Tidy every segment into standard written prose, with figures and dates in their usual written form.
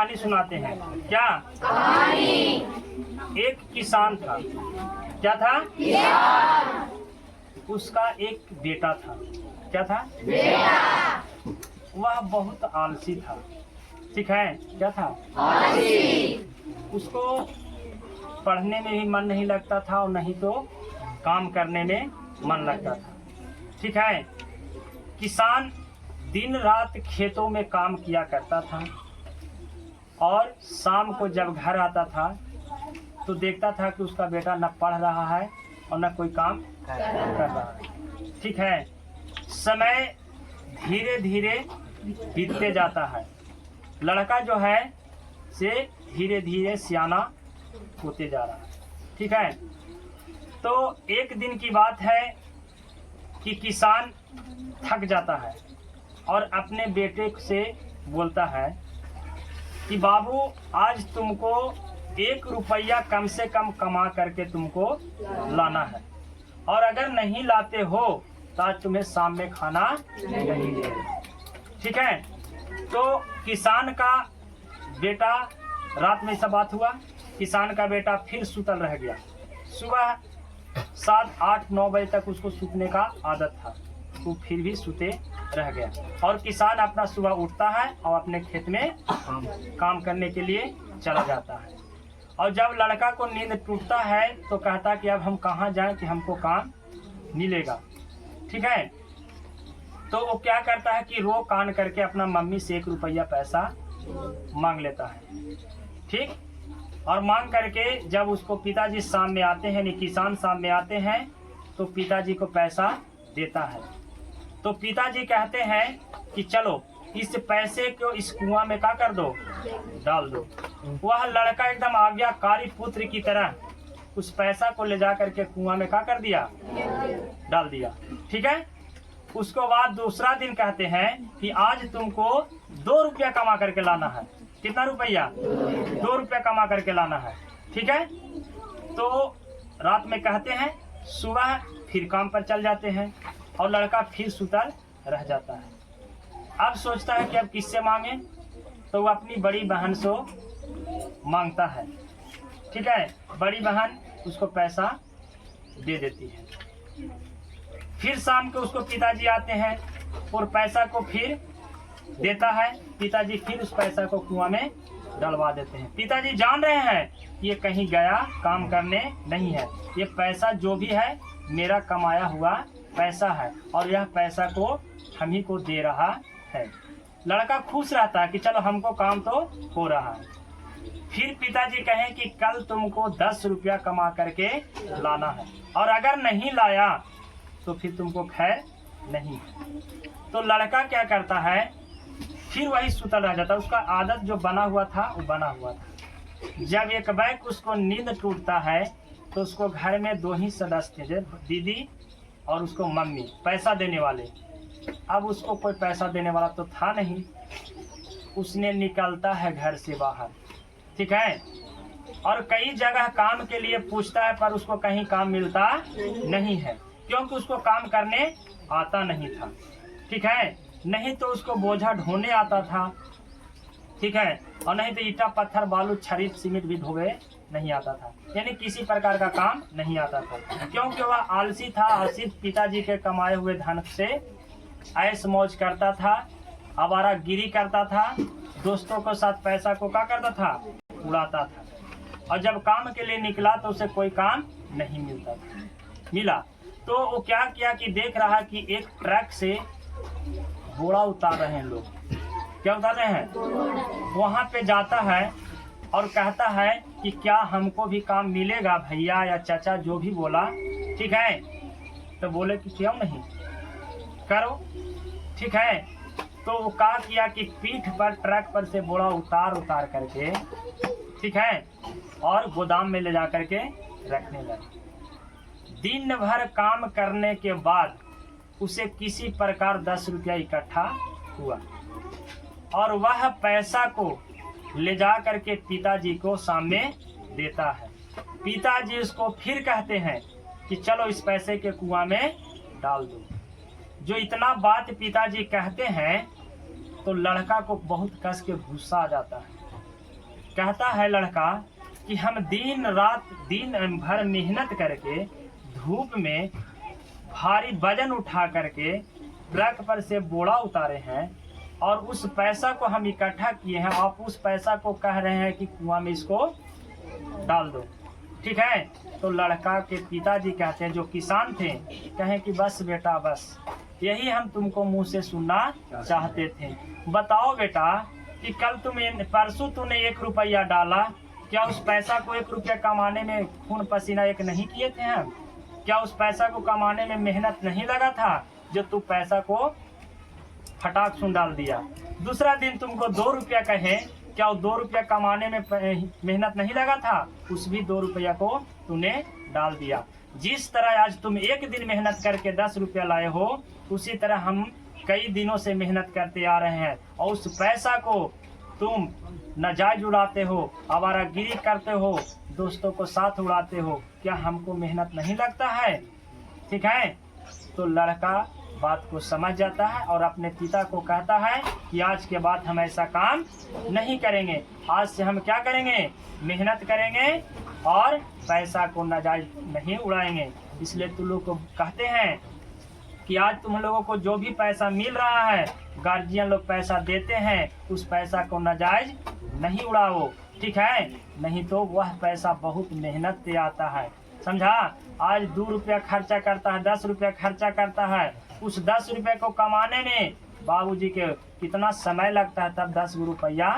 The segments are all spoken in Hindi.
कहानी सुनाते हैं। क्या कहानी? एक किसान था। क्या था? उसका एक बेटा था। क्या था? बेटा। वह बहुत आलसी था। ठीक है, क्या था? आलसी। उसको पढ़ने में भी मन नहीं लगता था और नहीं तो काम करने में मन लगता था। ठीक है, किसान दिन रात खेतों में काम किया करता था और शाम को जब घर आता था तो देखता था कि उसका बेटा न पढ़ रहा है और न कोई काम कर रहा है। ठीक है, समय धीरे धीरे बीतते जाता है। लड़का जो है से धीरे धीरे सियाना होते जा रहा है। ठीक है, तो एक दिन की बात है कि किसान थक जाता है और अपने बेटे से बोलता है कि बाबू, आज तुमको 1 रुपया कम से कम कमा करके तुमको लाना है और अगर नहीं लाते हो तो आज तुम्हें शाम में खाना नहीं मिलेगा। ठीक है, तो किसान का बेटा, रात में सब बात हुआ, किसान का बेटा फिर सुतल रह गया। सुबह 7, 8, 9 बजे तक उसको सूतने का आदत था, वो फिर भी सूते रह गया। और किसान अपना सुबह उठता है और अपने खेत में काम करने के लिए चला जाता है। और जब लड़का को नींद टूटता है तो कहता कि अब हम कहाँ जाएं कि हमको काम मिलेगा। ठीक है, तो वो क्या करता है कि रो कान करके अपना मम्मी से 1 रुपया पैसा मांग लेता है। ठीक, और मांग करके जब उसको पिताजी शाम में आते हैं, किसान शाम में आते हैं तो पिताजी को पैसा देता है। तो पिताजी कहते हैं कि चलो इस पैसे को इस कुआं में क्या कर दो, डाल दो। वह लड़का एकदम आज्ञाकारी पुत्र की तरह उस पैसा को ले जा करके कुआं में क्या कर दिया, डाल दिया। ठीक है, उसको बाद दूसरा दिन कहते हैं कि आज तुमको 2 रुपया कमा करके लाना है। कितना रुपया? 2 रुपया कमा करके लाना है। ठीक है, तो रात में कहते हैं, सुबह फिर काम पर चल जाते हैं और लड़का फिर सुतल रह जाता है। अब सोचता है कि अब किससे मांगे, तो वो अपनी बड़ी बहन से मांगता है। ठीक है, बड़ी बहन उसको पैसा दे देती है। फिर शाम को उसको पिताजी आते हैं और पैसा को फिर देता है। पिताजी फिर उस पैसा को कुआं में डलवा देते हैं। पिताजी जान रहे हैं ये कहीं गया काम करने नहीं है, ये पैसा जो भी है मेरा कमाया हुआ पैसा है और यह पैसा को हम ही को दे रहा है। लड़का खुश रहता है कि चलो हमको काम तो हो रहा है। फिर पिताजी कहें कि कल तुमको 10 रुपया कमा करके लाना है और अगर नहीं लाया तो फिर तुमको खैर नहीं। तो लड़का क्या करता है, फिर वही सुतल रह जाता है। उसका आदत जो बना हुआ था वो बना हुआ था। जब एक बैग उसको नींद टूटता है तो उसको घर में 2 ही सदस्य थे, दीदी और उसको मम्मी, पैसा देने वाले। अब उसको कोई पैसा देने वाला तो था नहीं, उसने निकलता है घर से बाहर। ठीक है, और कई जगह काम के लिए पूछता है पर उसको कहीं काम मिलता नहीं है, क्योंकि उसको काम करने आता नहीं था। ठीक है, नहीं तो उसको बोझा ढोने आता था। ठीक है, और नहीं तो ईटा पत्थर बालू छड़ी सीमेंट भी ढोवे नहीं आता था, यानी किसी प्रकार का काम नहीं आता था, क्योंकि वह आलसी था। आलसी पिताजी के कमाए हुए धन से ऐश मौज करता था, आवारागिरी करता था, दोस्तों के साथ पैसा को क्या करता था, उड़ाता था। और जब काम के लिए निकला तो उसे कोई काम नहीं मिला। तो वो क्या किया कि देख रहा कि एक ट्रक से बोरा उतार रहे हैं लोग। क्या उतार रहे हैं? वहां पे जाता है और कहता है कि क्या हमको भी काम मिलेगा भैया या चाचा, जो भी बोला। ठीक है, तो बोले कि क्यों नहीं, करो। ठीक है, तो वो क्या किया कि पीठ पर ट्रक पर से बोरा उतार करके, ठीक है, और गोदाम में ले जा करके रखने लगे। दिन भर काम करने के बाद उसे किसी प्रकार 10 रुपया इकट्ठा हुआ और वह पैसा को ले जा करके पिताजी को सामने देता है। पिताजी उसको फिर कहते हैं कि चलो इस पैसे के कुआं में डाल दो। जो इतना बात पिताजी कहते हैं तो लड़का को बहुत कस के गुस्सा आ जाता है। कहता है लड़का कि हम दिन भर मेहनत करके धूप में भारी वजन उठा करके ट्रक पर से बोरा उतारे हैं और उस पैसा को हम इकट्ठा किए हैं, आप उस पैसा को कह रहे हैं कि कुआं में इसको डाल दो। ठीक है। तो लड़का के पिताजी कहते हैं, जो किसान थे, कहें कि बस बेटा बस, यही हम तुमको मुंह से सुनना चाहते थे। बताओ बेटा कि परसों तूने 1 रुपया डाला, क्या उस पैसा को 1 रुपया कमाने में खून पसीना एक नहीं किए थे हम? क्या उस पैसा को कमाने में मेहनत नहीं लगा था, जो तू पैसा को फटाक सुन डाल दिया? दूसरा दिन तुमको 2 रुपया कहे, क्या वो 2 रुपया कमाने में मेहनत नहीं लगा था? उस भी 2 रुपया को तूने डाल दिया। जिस तरह आज तुम एक दिन मेहनत करके 10 रुपया लाए हो, उसी तरह हम कई दिनों से मेहनत करते आ रहे हैं और उस पैसा को तुम नाजायज उड़ाते हो, आवारागिरी करते हो, दोस्तों को साथ उड़ाते हो। क्या हमको मेहनत नहीं लगता है? ठीक है। तो लड़का बात को समझ जाता है और अपने पिता को कहता है कि आज के बाद हम ऐसा काम नहीं करेंगे, आज से हम क्या करेंगे, मेहनत करेंगे और पैसा को नाजायज नहीं उड़ाएंगे। इसलिए तुम लोग को कहते हैं कि आज तुम लोगों को जो भी पैसा मिल रहा है, गार्जियन लोग पैसा देते हैं, उस पैसा को नाजायज नहीं उड़ाओ। ठीक है। नहीं तो वह पैसा बहुत मेहनत से आता है, समझा। आज 2 रुपया खर्चा करता है, 10 रुपया खर्चा करता है, उस 10 रुपये को कमाने में बाबूजी के कितना समय लगता है, तब 10 रुपया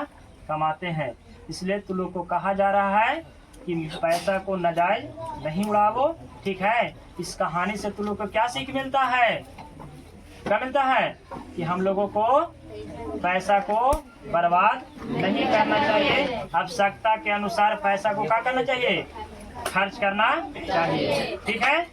कमाते हैं। इसलिए तुम लोग को कहा जा रहा है कि पैसा को नाजायज नहीं उड़ाओ। ठीक है। इस कहानी से तुम लोग को क्या सीख मिलता है? क्या मिलता है? कि हम लोगों को पैसा को बर्बाद नहीं करना चाहिए, आवश्यकता के अनुसार पैसा को क्या करना चाहिए, खर्च करना चाहिए। ठीक है।